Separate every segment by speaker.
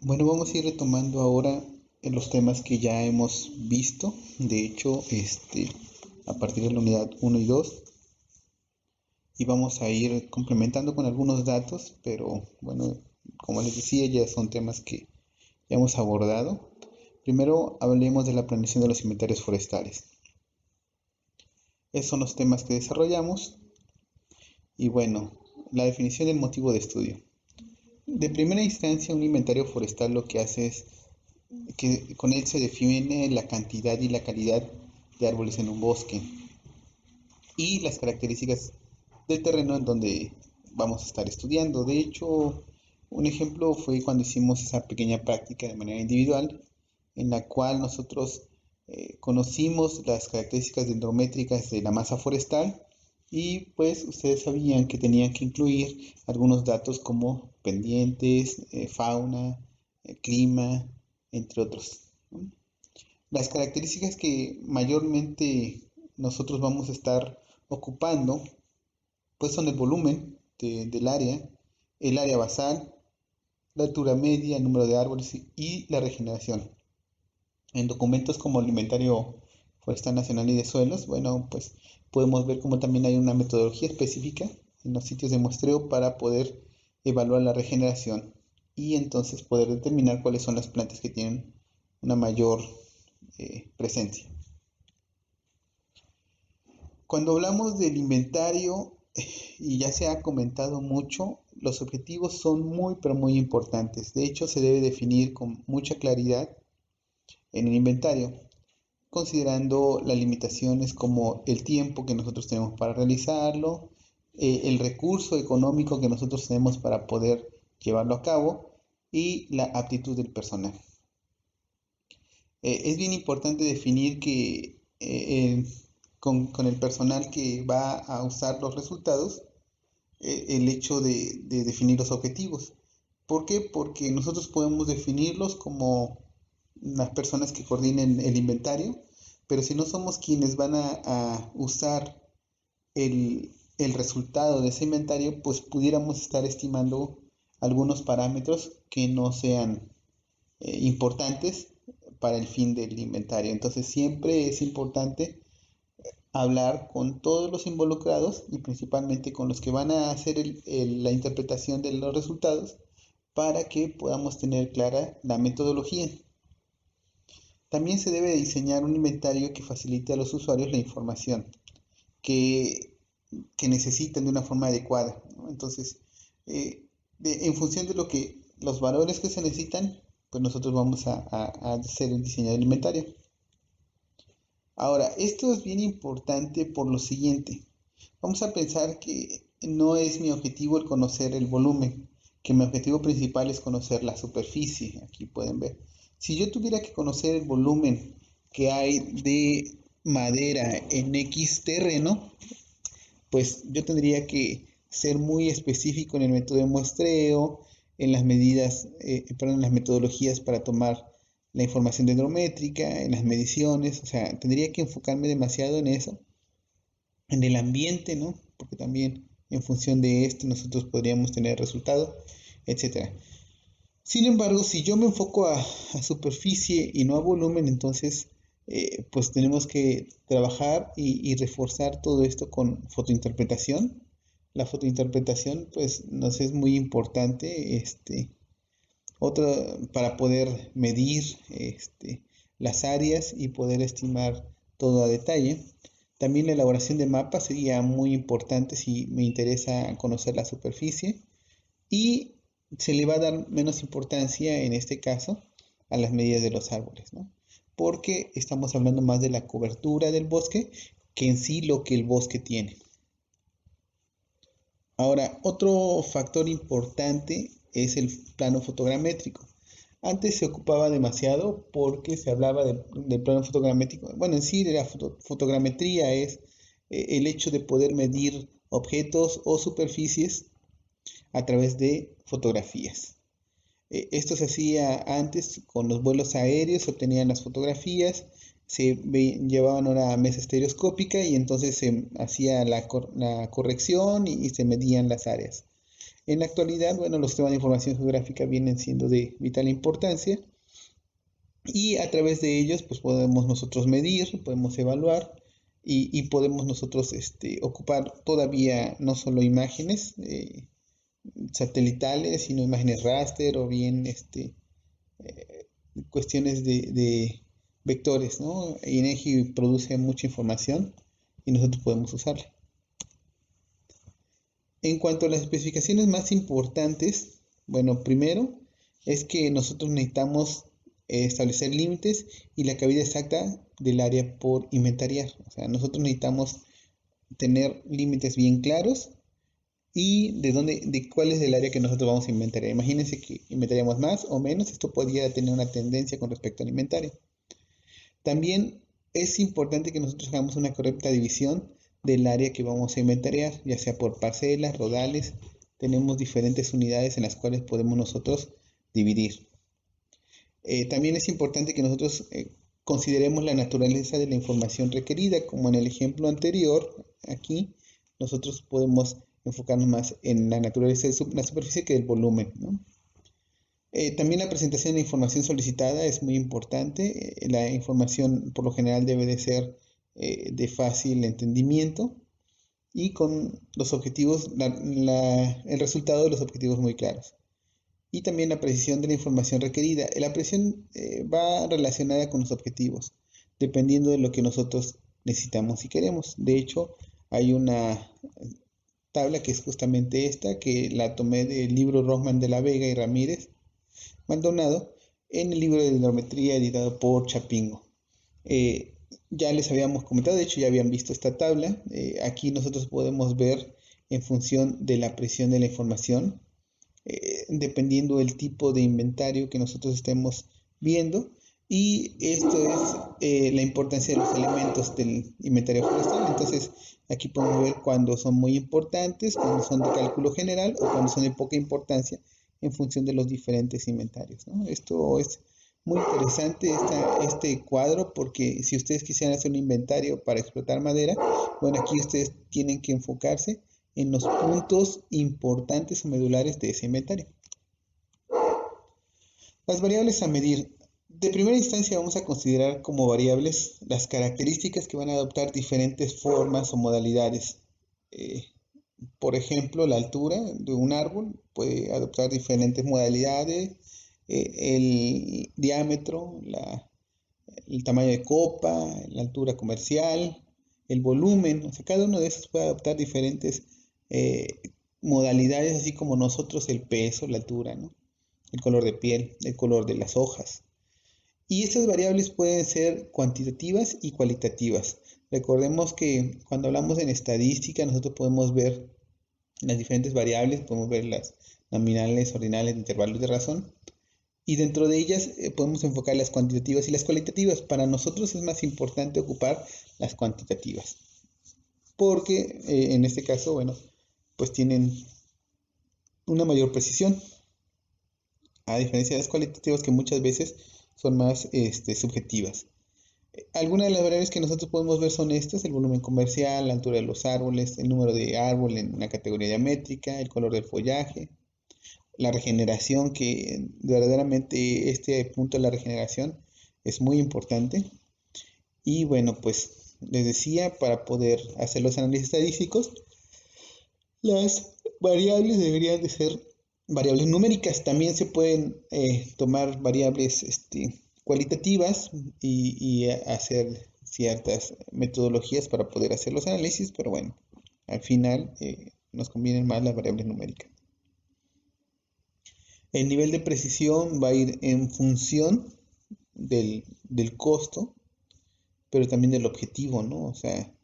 Speaker 1: Bueno, vamos a ir retomando ahora los temas que ya hemos visto. De hecho, a partir de la unidad uno y 2, y vamos a ir complementando con algunos datos, pero bueno, como les decía, ya son temas que ya hemos abordado. Primero hablemos de la planeación de los inventarios forestales. Esos son los temas que desarrollamos y bueno, la definición del motivo de estudio. De primera instancia, un inventario forestal lo que hace es que con él se define la cantidad y la calidad de árboles en un bosque y las características del terreno en donde vamos a estar estudiando. De hecho, un ejemplo fue cuando hicimos esa pequeña práctica de manera individual, en la cual nosotros conocimos las características dendrométricas de la masa forestal y pues ustedes sabían que tenían que incluir algunos datos como pendientes, fauna, clima, entre otros, ¿no? Las características que mayormente nosotros vamos a estar ocupando, pues son el volumen del área, el área basal, la altura media, el número de árboles y la regeneración. En documentos como el Inventario Forestal Nacional y de Suelos, bueno, pues podemos ver cómo también hay una metodología específica en los sitios de muestreo para poder evaluar la regeneración y entonces poder determinar cuáles son las plantas que tienen una mayor presencia. Cuando hablamos del inventario, y ya se ha comentado mucho, los objetivos son muy, pero muy importantes. De hecho, se debe definir con mucha claridad en el inventario, considerando las limitaciones como el tiempo que nosotros tenemos para realizarlo, el recurso económico que nosotros tenemos para poder llevarlo a cabo y la aptitud del personal. Es bien importante definir que con el personal que va a usar los resultados, el hecho de definir los objetivos. ¿Por qué? Porque nosotros podemos definirlos como las personas que coordinen el inventario, pero si no somos quienes van a usar el resultado de ese inventario, pues pudiéramos estar estimando algunos parámetros que no sean importantes para el fin del inventario. Entonces siempre es importante hablar con todos los involucrados y principalmente con los que van a hacer la interpretación de los resultados para que podamos tener clara la metodología. También se debe diseñar un inventario que facilite a los usuarios la información que, que necesitan de una forma adecuada, ¿no? Entonces, en función de los valores que se necesitan, pues nosotros vamos a hacer el diseño del inventario. Ahora, esto es bien importante por lo siguiente. Vamos a pensar que no es mi objetivo el conocer el volumen, que mi objetivo principal es conocer la superficie. Aquí pueden ver. Si yo tuviera que conocer el volumen que hay de madera en X terreno, pues yo tendría que ser muy específico en el método de muestreo, en las medidas, perdón, en las metodologías para tomar la información dendrométrica, en las mediciones, o sea, tendría que enfocarme demasiado en eso, en el ambiente, ¿no? Porque también en función de esto nosotros podríamos tener resultado, etcétera. Sin embargo, si yo me enfoco a superficie y no a volumen, entonces pues tenemos que trabajar y reforzar todo esto con fotointerpretación. La fotointerpretación pues nos es muy importante, otra para poder medir las áreas y poder estimar todo a detalle. También la elaboración de mapas sería muy importante si me interesa conocer la superficie y se le va a dar menos importancia en este caso a las medidas de los árboles, ¿no? Porque estamos hablando más de la cobertura del bosque que en sí lo que el bosque tiene. Ahora, otro factor importante es el plano fotogramétrico. Antes se ocupaba demasiado porque se hablaba del plano fotogramétrico. Bueno, en sí la fotogrametría es el hecho de poder medir objetos o superficies a través de fotografías. Esto se hacía antes con los vuelos aéreos, se obtenían las fotografías, llevaban una mesa estereoscópica y entonces se hacía la corrección y se medían las áreas. En la actualidad, bueno, los sistemas de información geográfica vienen siendo de vital importancia y a través de ellos pues podemos nosotros medir, podemos evaluar y podemos nosotros ocupar todavía no solo imágenes satelitales, sino imágenes raster o bien cuestiones de vectores, ¿no? INEGI produce mucha información y nosotros podemos usarla. En cuanto a las especificaciones más importantes, bueno, primero es que nosotros necesitamos establecer límites y la cabida exacta del área por inventariar. O sea, nosotros necesitamos tener límites bien claros y de cuál es el área que nosotros vamos a inventariar. Imagínense que inventariamos más o menos, esto podría tener una tendencia con respecto al inventario. También es importante que nosotros hagamos una correcta división del área que vamos a inventariar, ya sea por parcelas, rodales. Tenemos diferentes unidades en las cuales podemos nosotros dividir. También es importante que nosotros consideremos la naturaleza de la información requerida, como en el ejemplo anterior. Aquí nosotros podemos enfocarnos más en la naturaleza de la superficie que del volumen, ¿no? También la presentación de información solicitada es muy importante. La información por lo general debe de ser de fácil entendimiento y con los objetivos, el resultado de los objetivos muy claros. Y también la precisión de la información requerida. La precisión va relacionada con los objetivos, dependiendo de lo que nosotros necesitamos y queremos. De hecho, hay una tabla que es justamente esta, que la tomé del libro Rothman de la Vega y Ramírez Maldonado, en el libro de hidrometría editado por Chapingo. Ya les habíamos comentado, de hecho ya habían visto esta tabla. Aquí nosotros podemos ver en función de la precisión de la información, dependiendo del tipo de inventario que nosotros estemos viendo. Y esto es la importancia de los elementos del inventario forestal. Entonces, aquí podemos ver cuando son muy importantes, cuando son de cálculo general o cuando son de poca importancia en función de los diferentes inventarios, ¿no? Esto es muy interesante, este cuadro, porque si ustedes quisieran hacer un inventario para explotar madera, bueno, aquí ustedes tienen que enfocarse en los puntos importantes o medulares de ese inventario. Las variables a medir. De primera instancia vamos a considerar como variables las características que van a adoptar diferentes formas o modalidades. Por ejemplo, la altura de un árbol puede adoptar diferentes modalidades, el diámetro, el tamaño de copa, la altura comercial, el volumen. O sea, cada uno de esos puede adoptar diferentes eh, modalidades, así como nosotros el peso, la altura, ¿no? El color de piel, el color de las hojas. Y estas variables pueden ser cuantitativas y cualitativas. Recordemos que cuando hablamos en estadística, nosotros podemos ver las diferentes variables, podemos ver las nominales, ordinales, intervalos de razón. Y dentro de ellas podemos enfocar las cuantitativas y las cualitativas. Para nosotros es más importante ocupar las cuantitativas. Porque en este caso, bueno, pues tienen una mayor precisión. A diferencia de las cualitativas que muchas veces son más subjetivas. Algunas de las variables que nosotros podemos ver son estas: el volumen comercial, la altura de los árboles, el número de árbol en una categoría diamétrica, el color del follaje, la regeneración, que verdaderamente este punto de la regeneración es muy importante. Y bueno, pues les decía, para poder hacer los análisis estadísticos, las variables deberían de ser variables numéricas. También se pueden tomar variables cualitativas y hacer ciertas metodologías para poder hacer los análisis, pero bueno, al final nos convienen más las variables numéricas. El nivel de precisión va a ir en función del costo, pero también del objetivo, ¿no? O sea,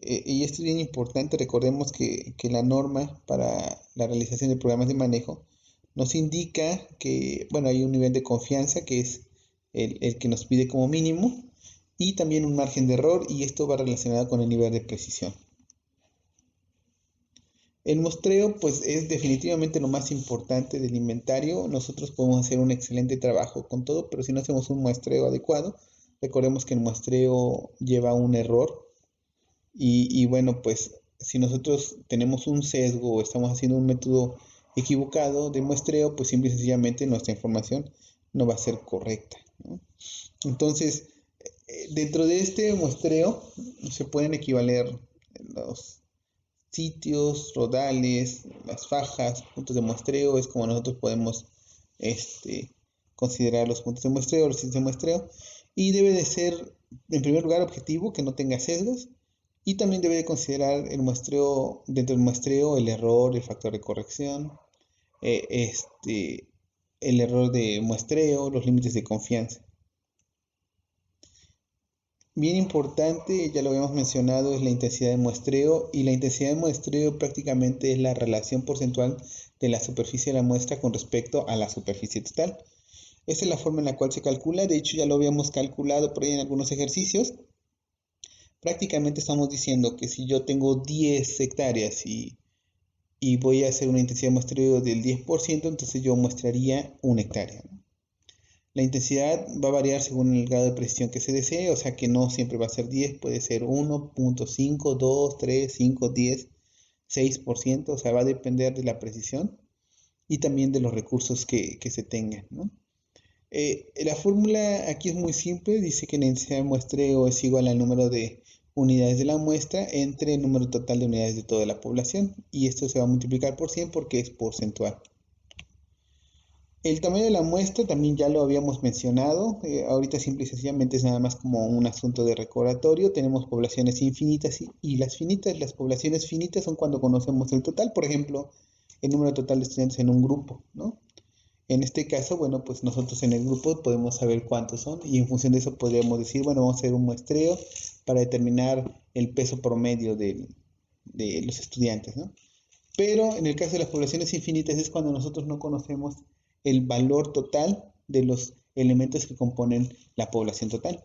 Speaker 1: y esto es bien importante. Recordemos que la norma para la realización de programas de manejo nos indica que, bueno, hay un nivel de confianza que es el que nos pide como mínimo, y también un margen de error, y esto va relacionado con el nivel de precisión. El muestreo, pues, es definitivamente lo más importante del inventario. Nosotros podemos hacer un excelente trabajo con todo, pero si no hacemos un muestreo adecuado, recordemos que el muestreo lleva un error. Y bueno, pues si nosotros tenemos un sesgo o estamos haciendo un método equivocado de muestreo, pues simple y sencillamente nuestra información no va a ser correcta, ¿no? Entonces, dentro de este muestreo se pueden equivaler los sitios, rodales, las fajas, puntos de muestreo, es como nosotros podemos este, considerar los puntos de muestreo, los sitios de muestreo, y debe de ser, en primer lugar, objetivo, que no tenga sesgos, y también debe de considerar el muestreo, dentro del muestreo, el error, el factor de corrección, eh, este, el error de muestreo, los límites de confianza. Bien importante, ya lo habíamos mencionado, es la intensidad de muestreo, y la intensidad de muestreo prácticamente es la relación porcentual de la superficie de la muestra con respecto a la superficie total. Esa es la forma en la cual se calcula, de hecho ya lo habíamos calculado por ahí en algunos ejercicios. Prácticamente estamos diciendo que si yo tengo 10 hectáreas y voy a hacer una intensidad de muestreo del 10%, entonces yo muestraría 1 hectárea, ¿no? La intensidad va a variar según el grado de precisión que se desee, o sea que no siempre va a ser 10, puede ser 1.5, 2, 3, 5, 10, 6%, o sea, va a depender de la precisión y también de los recursos que se tengan, ¿no? La fórmula aquí es muy simple, dice que la intensidad de muestreo es igual al número de unidades de la muestra entre el número total de unidades de toda la población, y esto se va a multiplicar por 100 porque es porcentual. El tamaño de la muestra también ya lo habíamos mencionado, ahorita simple y sencillamente es nada más como un asunto de recordatorio. Tenemos poblaciones infinitas y las finitas. Las poblaciones finitas son cuando conocemos el total, por ejemplo, el número total de estudiantes en un grupo, ¿no? En este caso, bueno, pues nosotros en el grupo podemos saber cuántos son, y en función de eso podríamos decir, bueno, vamos a hacer un muestreo para determinar el peso promedio de los estudiantes, ¿no? Pero en el caso de las poblaciones infinitas es cuando nosotros no conocemos el valor total de los elementos que componen la población total.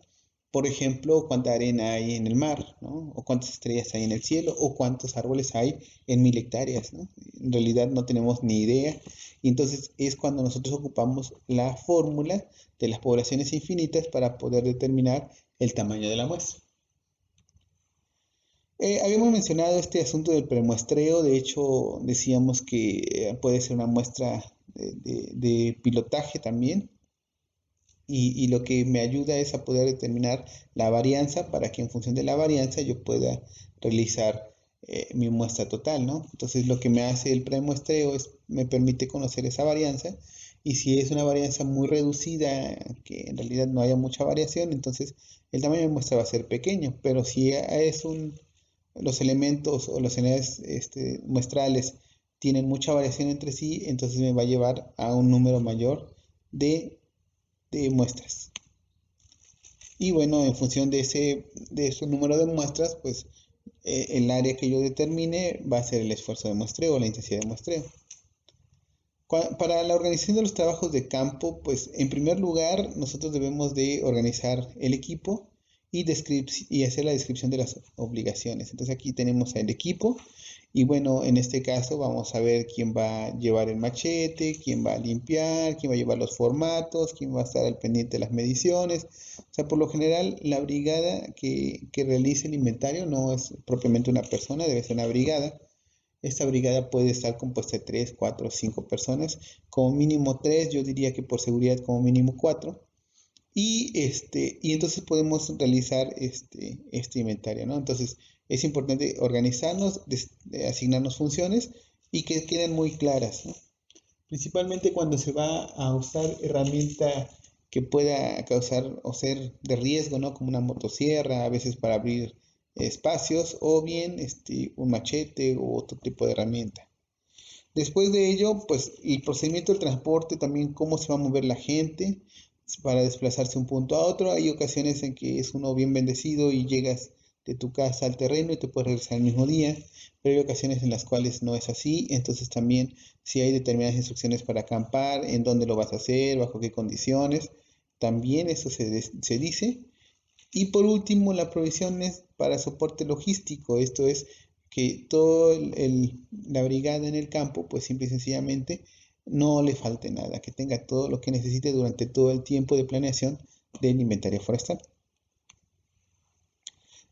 Speaker 1: Por ejemplo, cuánta arena hay en el mar, ¿no? O cuántas estrellas hay en el cielo, o cuántos árboles hay en 1000 hectáreas, ¿no? En realidad no tenemos ni idea. Y entonces es cuando nosotros ocupamos la fórmula de las poblaciones infinitas para poder determinar el tamaño de la muestra. Habíamos mencionado este asunto del premuestreo. De hecho decíamos que puede ser una muestra de pilotaje también, y lo que me ayuda es a poder determinar la varianza para que en función de la varianza yo pueda realizar mi muestra total, ¿no? Entonces lo que me hace el premuestreo es, me permite conocer esa varianza, y si es una varianza muy reducida, que en realidad no haya mucha variación, entonces el tamaño de muestra va a ser pequeño. Pero si es los elementos o las unidades muestrales tienen mucha variación entre sí, entonces me va a llevar a un número mayor de muestras. Y bueno, en función de ese número de muestras, pues el área que yo determine va a ser el esfuerzo de muestreo o la intensidad de muestreo. Para la organización de los trabajos de campo, pues en primer lugar nosotros debemos de organizar el equipo y hacer la descripción de las obligaciones. Entonces aquí tenemos al equipo, y bueno, en este caso vamos a ver quién va a llevar el machete, quién va a limpiar, quién va a llevar los formatos, quién va a estar al pendiente de las mediciones. O sea, por lo general la brigada que realice el inventario no es propiamente una persona, debe ser una brigada. Esta brigada puede estar compuesta de 3, 4, 5 personas, como mínimo 3, yo diría que por seguridad como mínimo 4. Y entonces podemos realizar este inventario, ¿no? Entonces es importante organizarnos, asignarnos funciones y que queden muy claras, ¿no? Principalmente cuando se va a usar herramienta que pueda causar o ser de riesgo, ¿no? Como una motosierra, a veces para abrir espacios, o bien un machete u otro tipo de herramienta. Después de ello, pues el procedimiento del transporte, también cómo se va a mover la gente para desplazarse de un punto a otro. Hay ocasiones en que es uno bien bendecido y llegas de tu casa al terreno y te puedes regresar el mismo día, pero hay ocasiones en las cuales no es así. Entonces también si hay determinadas instrucciones para acampar, en dónde lo vas a hacer, bajo qué condiciones, también eso se dice. Y por último, la provisión es para soporte logístico. Esto es que toda la brigada en el campo, pues simple y sencillamente no le falte nada, que tenga todo lo que necesite durante todo el tiempo de planeación del inventario forestal.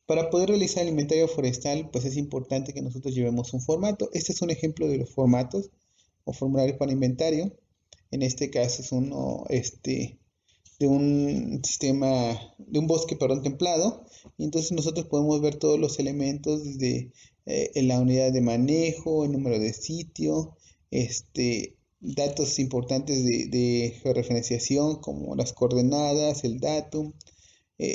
Speaker 1: Para poder realizar el inventario forestal, pues es importante que nosotros llevemos un formato. Este es un ejemplo de los formatos. o formulario para inventario. En este caso es uno de un sistema, de un bosque, perdón, templado. Y entonces nosotros podemos ver todos los elementos desde la unidad de manejo, el número de sitio, datos importantes de georreferenciación como las coordenadas, el datum.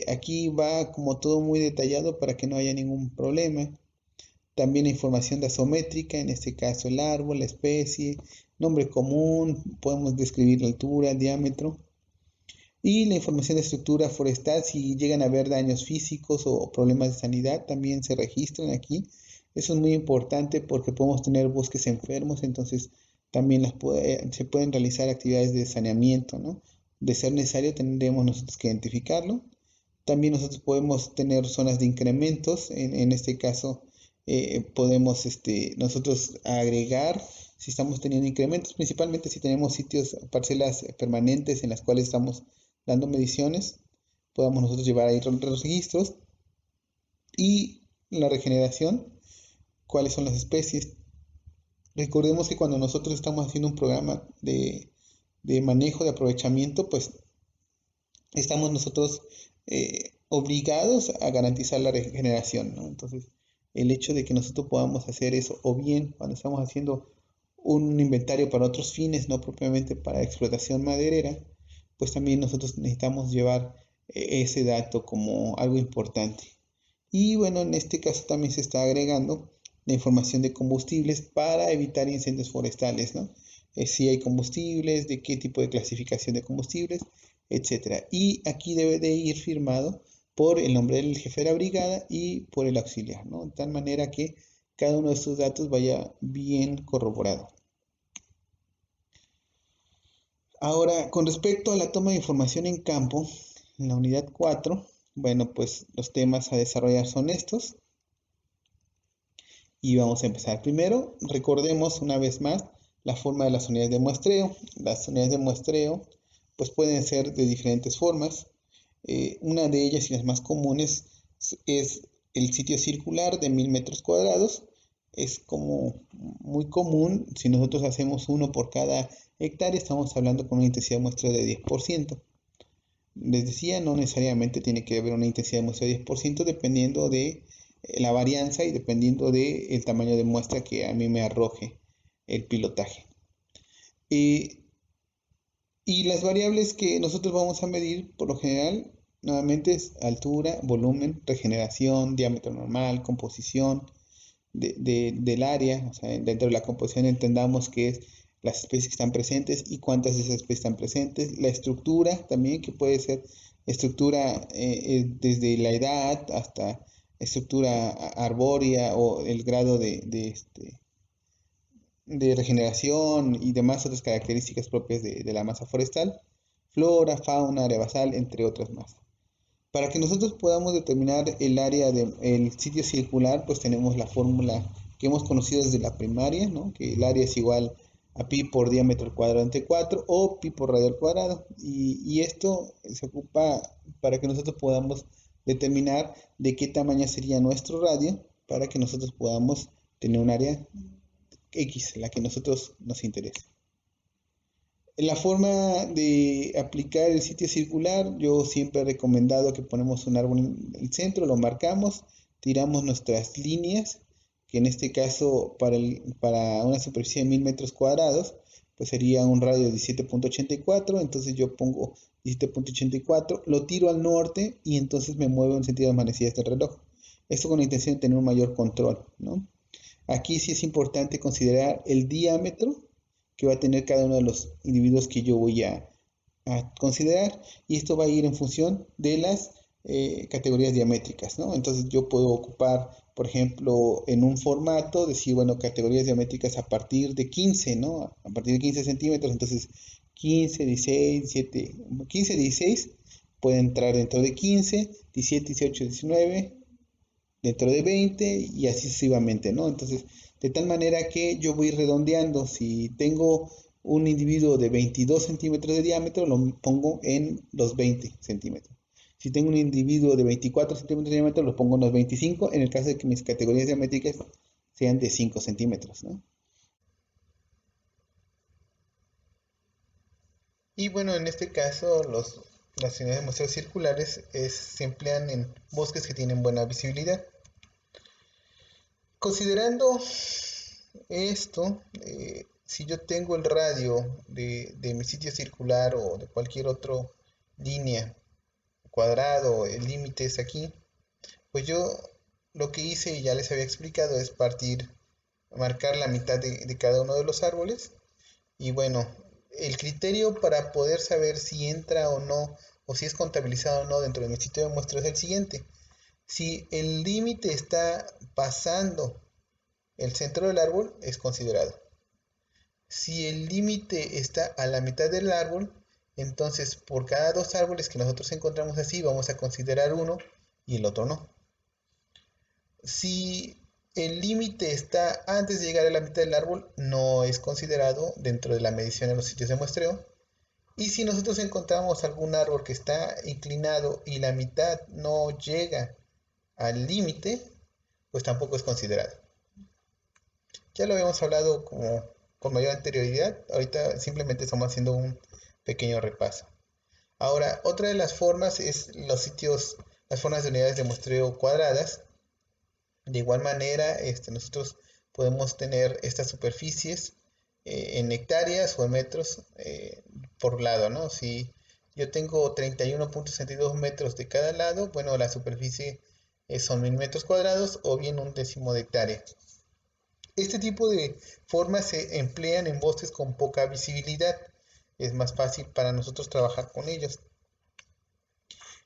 Speaker 1: Aquí va como todo muy detallado para que no haya ningún problema. También la información dasométrica, en este caso el árbol, la especie, nombre común, podemos describir la altura, el diámetro. Y la información de estructura forestal, si llegan a haber daños físicos o problemas de sanidad, también se registran aquí. Eso es muy importante porque podemos tener bosques enfermos, entonces también se pueden realizar actividades de saneamiento, ¿no? De ser necesario, tendremos nosotros que identificarlo. También nosotros podemos tener zonas de incrementos, en este caso podemos nosotros agregar si estamos teniendo incrementos, principalmente si tenemos sitios, parcelas permanentes en las cuales estamos dando mediciones, podamos nosotros llevar ahí los registros. Y la regeneración, cuáles son las especies. Recordemos que cuando nosotros estamos haciendo un programa de manejo de aprovechamiento, pues estamos nosotros obligados a garantizar la regeneración, ¿no? Entonces, el hecho de que nosotros podamos hacer eso, o bien cuando estamos haciendo un inventario para otros fines, no propiamente para explotación maderera, pues también nosotros necesitamos llevar ese dato como algo importante. Y bueno, en este caso también se está agregando la información de combustibles para evitar incendios forestales, ¿no? Si hay combustibles, de qué tipo de clasificación de combustibles, etcétera. Y aquí debe de ir firmado por el nombre del jefe de la brigada y por el auxiliar, ¿no? De tal manera que cada uno de estos datos vaya bien corroborado. Ahora, con respecto a la toma de información en campo, en la unidad 4, bueno, pues los temas a desarrollar son estos. Y vamos a empezar. Primero, recordemos una vez más la forma de las unidades de muestreo. Las unidades de muestreo pues pueden ser de diferentes formas. Una de ellas y las más comunes es el sitio circular de 1000 metros cuadrados. Es como muy común, si nosotros hacemos uno por cada hectárea, estamos hablando con una intensidad de muestreo de 10%. Les decía, no necesariamente tiene que haber una intensidad de muestreo de 10%, dependiendo de la varianza y dependiendo del tamaño de muestra que a mí me arroje el pilotaje. Y las variables que nosotros vamos a medir, por lo general, nuevamente es altura, volumen, regeneración, diámetro normal, composición del área. O sea, dentro de la composición entendamos que es las especies que están presentes y cuántas de esas especies están presentes. La estructura también, que puede ser estructura desde la edad hasta estructura arbórea o el grado de regeneración y demás otras características propias de la masa forestal, flora, fauna, área basal, entre otras más. Para que nosotros podamos determinar el área del sitio circular, pues tenemos la fórmula que hemos conocido desde la primaria, ¿no? Que el área es igual a pi por diámetro al cuadrado entre 4 o pi por radio al cuadrado. Y esto se ocupa para que nosotros podamos determinar de qué tamaño sería nuestro radio para que nosotros podamos tener un área X, la que a nosotros nos interesa. La forma de aplicar el sitio circular, yo siempre he recomendado que ponemos un árbol en el centro, lo marcamos, tiramos nuestras líneas, que en este caso para una superficie de 1000 metros cuadrados, pues sería un radio de 17.84, entonces yo pongo 17.84, lo tiro al norte y entonces me muevo en sentido de manecillas este reloj. Esto con la intención de tener un mayor control, ¿no? Aquí sí es importante considerar el diámetro que va a tener cada uno de los individuos que yo voy a considerar, y esto va a ir en función de las categorías diamétricas, ¿no? Entonces yo puedo ocupar, por ejemplo, en un formato, decir, bueno, categorías diamétricas a partir de 15, ¿no? A partir de 15 centímetros, entonces 15, 16, 17, 15, 16 puede entrar dentro de 15, 17, 18, 19, dentro de 20 y así sucesivamente, ¿no? Entonces, de tal manera que yo voy redondeando. Si tengo un individuo de 22 centímetros de diámetro, lo pongo en los 20 centímetros. Si tengo un individuo de 24 centímetros de diámetro, lo pongo en los 25, en el caso de que mis categorías diamétricas sean de 5 centímetros, ¿no? Y bueno, en este caso, las unidades de muestreos circulares se emplean en bosques que tienen buena visibilidad. Considerando esto, si yo tengo el radio de mi sitio circular o de cualquier otra línea, cuadrado, el límite es aquí, pues yo lo que hice y ya les había explicado es marcar la mitad de cada uno de los árboles. Y bueno, el criterio para poder saber si entra o no, o si es contabilizado o no dentro de mi sitio de muestra es el siguiente. Si el límite está pasando el centro del árbol, es considerado. Si el límite está a la mitad del árbol, entonces por cada dos árboles que nosotros encontramos así, vamos a considerar uno y el otro no. Si el límite está antes de llegar a la mitad del árbol, no es considerado dentro de la medición en los sitios de muestreo. Y si nosotros encontramos algún árbol que está inclinado y la mitad no llega al límite, pues tampoco es considerado. Ya lo habíamos hablado con mayor anterioridad, ahorita simplemente estamos haciendo un pequeño repaso. Ahora, otra de las formas es las formas de unidades de muestreo cuadradas. De igual manera, nosotros podemos tener estas superficies en hectáreas o en metros por lado, ¿no? Si yo tengo 31.62 metros de cada lado, bueno, la superficie son 1000 metros cuadrados o bien un décimo de hectárea. Este tipo de formas se emplean en bosques con poca visibilidad. Es más fácil para nosotros trabajar con ellos.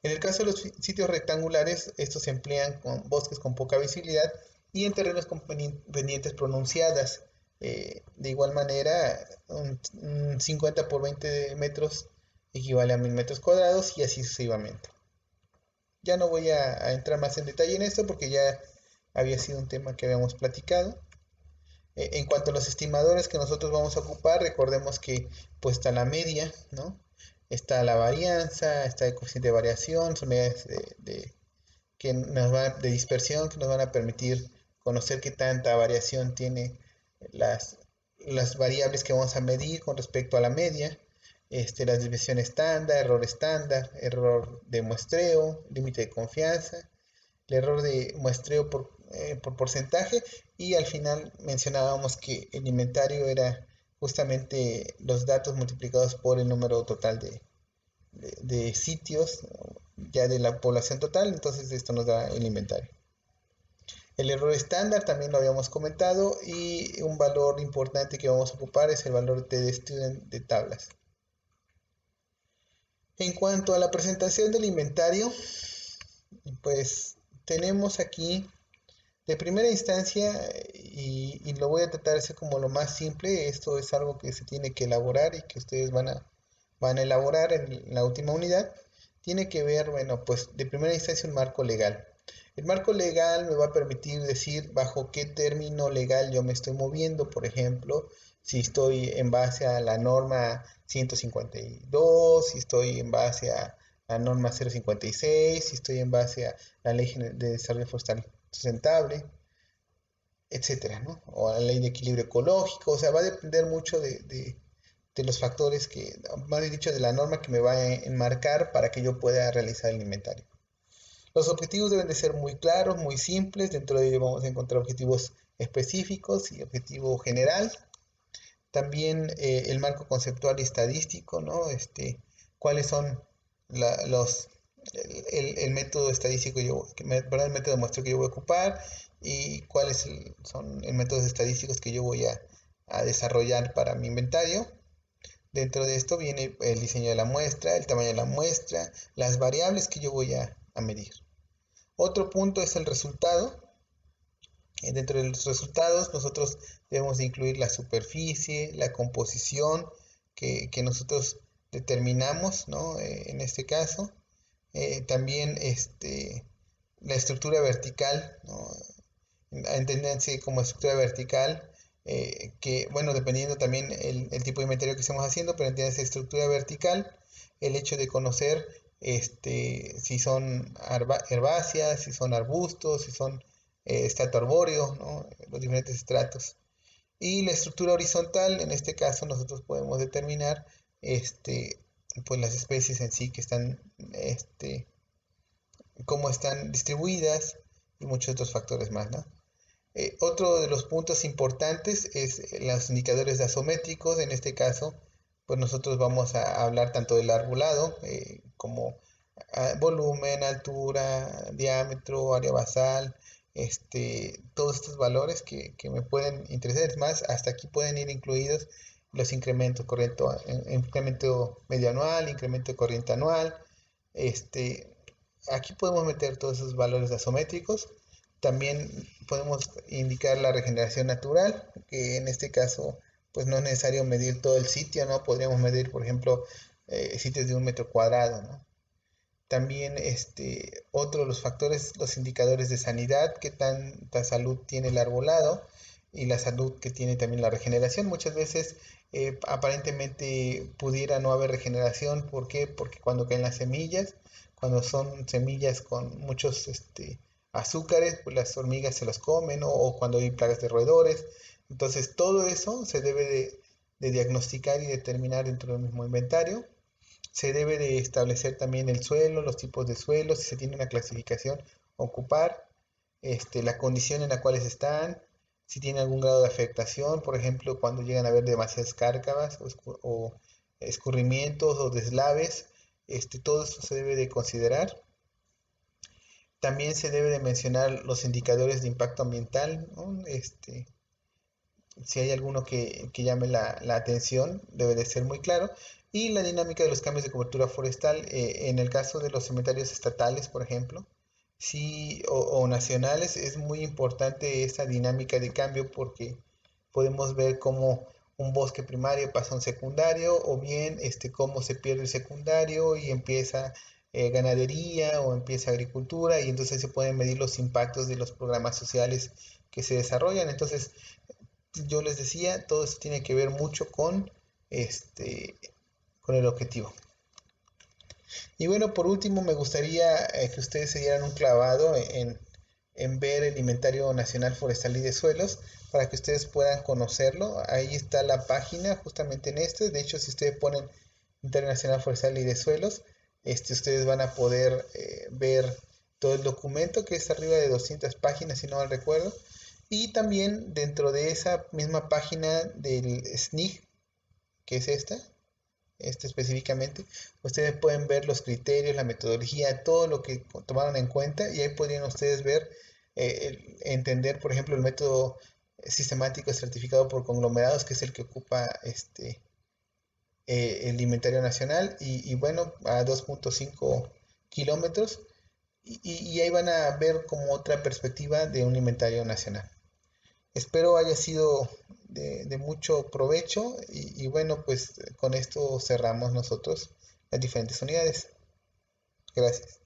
Speaker 1: En el caso de los sitios rectangulares, estos se emplean con bosques con poca visibilidad y en terrenos con pendientes pronunciadas. De igual manera, un 50 por 20 metros equivale a 1000 metros cuadrados y así sucesivamente. Ya no voy a entrar más en detalle en esto porque ya había sido un tema que habíamos platicado. En cuanto a los estimadores que nosotros vamos a ocupar, recordemos que pues está la media, ¿no? Está la varianza, está el coeficiente de variación, son medidas de dispersión que nos van a permitir conocer qué tanta variación tiene las, las variables que vamos a medir con respecto a la media, las desviaciones estándar, error de muestreo, límite de confianza, el error de muestreo por porcentaje y al final mencionábamos que el inventario era justamente los datos multiplicados por el número total de sitios ya de la población total, entonces esto nos da el inventario. El error estándar también lo habíamos comentado y un valor importante que vamos a ocupar es el valor de student de tablas. En cuanto a la presentación del inventario, pues tenemos aquí de primera instancia, y lo voy a tratar de hacer como lo más simple, esto es algo que se tiene que elaborar y que ustedes van a elaborar en la última unidad, tiene que ver, bueno, pues de primera instancia un marco legal. El marco legal me va a permitir decir bajo qué término legal yo me estoy moviendo, por ejemplo, si estoy en base a la norma 152, si estoy en base a la norma 056, si estoy en base a la ley de desarrollo forestal sustentable, etcétera, ¿no? O la ley de equilibrio ecológico, o sea, va a depender mucho de los factores más dicho, de la norma que me va a enmarcar para que yo pueda realizar el inventario. Los objetivos deben de ser muy claros, muy simples, dentro de ellos vamos a encontrar objetivos específicos y objetivo general. También el marco conceptual y estadístico, ¿no? Cuáles son los el método estadístico el método de muestreo que yo voy a ocupar y cuáles son los métodos estadísticos que yo voy a desarrollar para mi inventario. Dentro de esto viene el diseño de la muestra, el tamaño de la muestra, las variables que yo voy a medir. Otro punto es el resultado. Dentro de los resultados nosotros debemos de incluir la superficie, la composición que nosotros determinamos, ¿no? En este caso. También la estructura vertical, ¿no? Entenderse como estructura vertical, que bueno, dependiendo también el tipo de inventario que estemos haciendo, pero entiéndase estructura vertical, el hecho de conocer si son herbáceas, si son arbustos, si son estrato arbóreo, ¿no? Los diferentes estratos. Y la estructura horizontal, en este caso nosotros podemos determinar pues las especies en sí que están, cómo están distribuidas y muchos otros factores más, ¿no? Otro de los puntos importantes es los indicadores asométricos. En este caso, pues nosotros vamos a hablar tanto del arbolado como volumen, altura, diámetro, área basal, todos estos valores que me pueden interesar. Es más, hasta aquí pueden ir incluidos los incrementos, correcto, incremento medio anual, incremento de corriente anual. Aquí podemos meter todos esos valores asométricos. También podemos indicar la regeneración natural, que en este caso pues no es necesario medir todo el sitio, ¿no? Podríamos medir, por ejemplo, sitios de 1 metro cuadrado, ¿no? También otro de los factores, los indicadores de sanidad, qué tanta salud tiene el arbolado y la salud que tiene también la regeneración. Muchas veces aparentemente pudiera no haber regeneración. ¿Por qué? Porque cuando caen las semillas, cuando son semillas con muchos azúcares, pues las hormigas se los comen, ¿no? O cuando hay plagas de roedores. Entonces todo eso se debe de diagnosticar y determinar dentro del mismo inventario. Se debe de establecer también el suelo, los tipos de suelos, si se tiene una clasificación, ocupar, la condición en la cual están, si tiene algún grado de afectación, por ejemplo, cuando llegan a haber demasiadas cárcavas o escurrimientos o deslaves, todo eso se debe de considerar. También se debe de mencionar los indicadores de impacto ambiental, ¿no? Si hay alguno que llame la atención, debe de ser muy claro. Y la dinámica de los cambios de cobertura forestal, en el caso de los cementerios estatales, por ejemplo, sí, o nacionales, es muy importante esta dinámica de cambio porque podemos ver cómo un bosque primario pasa a un secundario, o bien cómo se pierde el secundario y empieza ganadería o empieza agricultura, y entonces se pueden medir los impactos de los programas sociales que se desarrollan. Entonces, yo les decía, todo esto tiene que ver mucho este, con el objetivo. Y bueno, por último, me gustaría que ustedes se dieran un clavado en ver el Inventario Nacional Forestal y de Suelos para que ustedes puedan conocerlo. Ahí está la página, justamente en este. De hecho, si ustedes ponen Inventario Nacional Forestal y de Suelos, ustedes van a poder ver todo el documento, que es arriba de 200 páginas, si no mal recuerdo. Y también dentro de esa misma página del SNIG, que es esta específicamente, ustedes pueden ver los criterios, la metodología, todo lo que tomaron en cuenta, y ahí podrían ustedes ver, entender, por ejemplo, el método sistemático certificado por conglomerados, que es el que ocupa el inventario nacional, y bueno, a 2.5 kilómetros, y ahí van a ver como otra perspectiva de un inventario nacional. Espero haya sido de mucho provecho, y bueno, pues con esto cerramos nosotros las diferentes unidades. Gracias.